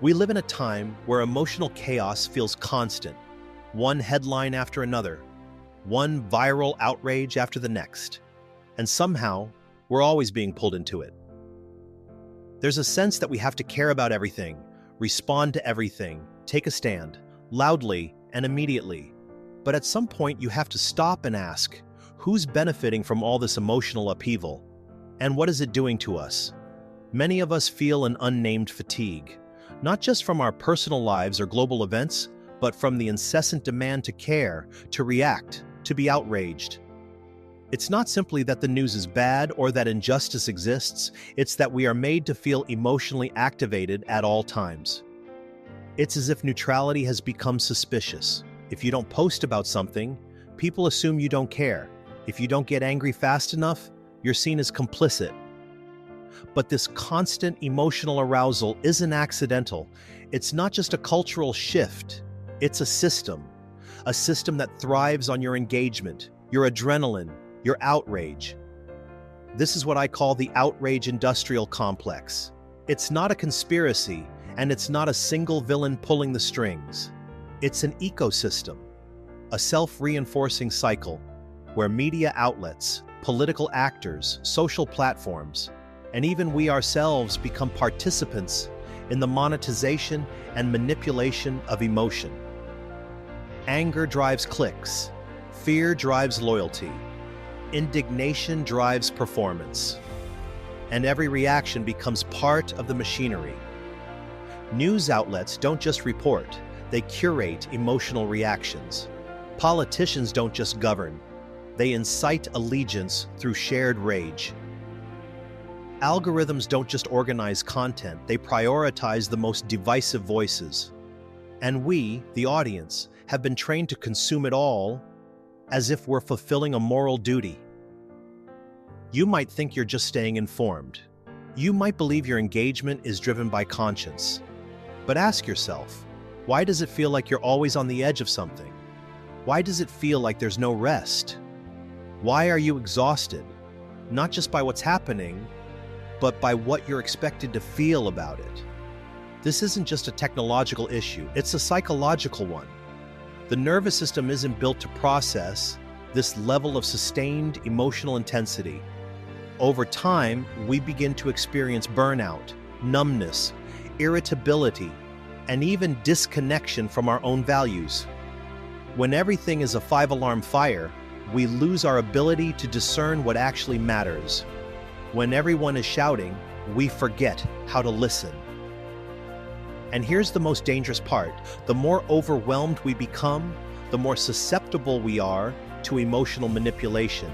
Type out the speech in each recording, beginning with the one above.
We live in a time where emotional chaos feels constant, one headline after another, one viral outrage after the next, and somehow we're always being pulled into it. There's a sense that we have to care about everything, respond to everything, take a stand, loudly and immediately. But at some point you have to stop and ask, who's benefiting from all this emotional upheaval? And what is it doing to us? Many of us feel an unnamed fatigue, not just from our personal lives or global events, but from the incessant demand to care, to react, to be outraged. It's not simply that the news is bad or that injustice exists, it's that we are made to feel emotionally activated at all times. It's as if neutrality has become suspicious. If you don't post about something, people assume you don't care. If you don't get angry fast enough, you're seen as complicit. But this constant emotional arousal isn't accidental. It's not just a cultural shift, it's a system that thrives on your engagement, your adrenaline, your outrage. This is what I call the Outrage Industrial Complex. It's not a conspiracy, and it's not a single villain pulling the strings. It's an ecosystem, a self-reinforcing cycle where media outlets, political actors, social platforms, and even we ourselves become participants in the monetization and manipulation of emotion. Anger drives clicks, fear drives loyalty, indignation drives performance, and every reaction becomes part of the machinery. News outlets don't just report, they curate emotional reactions. Politicians don't just govern, they incite allegiance through shared rage. Algorithms don't just organize content, they prioritize the most divisive voices. And we, the audience, have been trained to consume it all as if we're fulfilling a moral duty. You might think you're just staying informed. You might believe your engagement is driven by conscience. But ask yourself, why does it feel like you're always on the edge of something? Why does it feel like there's no rest? Why are you exhausted? Not just by what's happening, but by what you're expected to feel about it. This isn't just a technological issue, it's a psychological one. The nervous system isn't built to process this level of sustained emotional intensity. Over time, we begin to experience burnout, numbness, irritability, and even disconnection from our own values. When everything is a five-alarm fire, we lose our ability to discern what actually matters. When everyone is shouting, we forget how to listen. And here's the most dangerous part. The more overwhelmed we become, the more susceptible we are to emotional manipulation.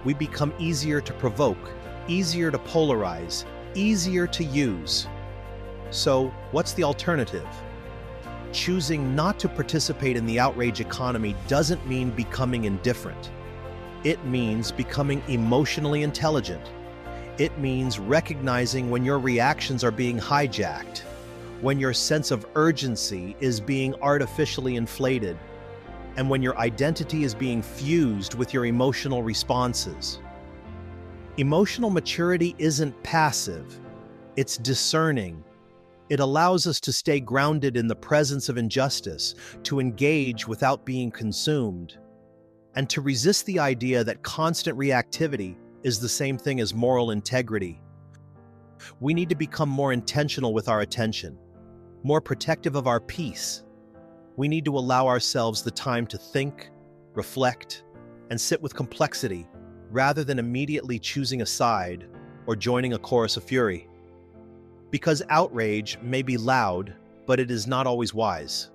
We become easier to provoke, easier to polarize, easier to use. So, what's the alternative? Choosing not to participate in the outrage economy doesn't mean becoming indifferent. It means becoming emotionally intelligent. It means recognizing when your reactions are being hijacked, when your sense of urgency is being artificially inflated, and when your identity is being fused with your emotional responses. Emotional maturity isn't passive, it's discerning. It allows us to stay grounded in the presence of injustice, to engage without being consumed, and to resist the idea that constant reactivity is the same thing as moral integrity. We need to become more intentional with our attention, more protective of our peace. We need to allow ourselves the time to think, reflect, and sit with complexity rather than immediately choosing a side or joining a chorus of fury. Because outrage may be loud, but it is not always wise.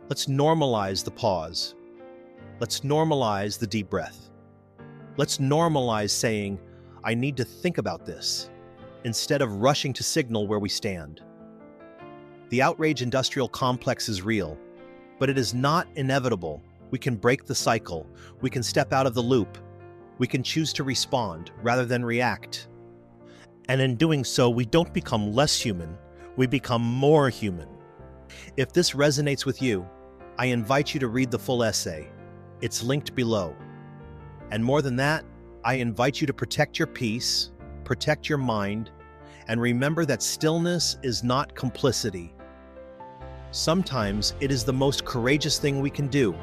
Let's normalize the pause. Let's normalize the deep breath. Let's normalize saying, I need to think about this, instead of rushing to signal where we stand. The outrage industrial complex is real, but it is not inevitable. We can break the cycle. We can step out of the loop. We can choose to respond rather than react. And in doing so, we don't become less human, we become more human. If this resonates with you, I invite you to read the full essay. It's linked below. And more than that, I invite you to protect your peace, protect your mind, and remember that stillness is not complicity. Sometimes it is the most courageous thing we can do.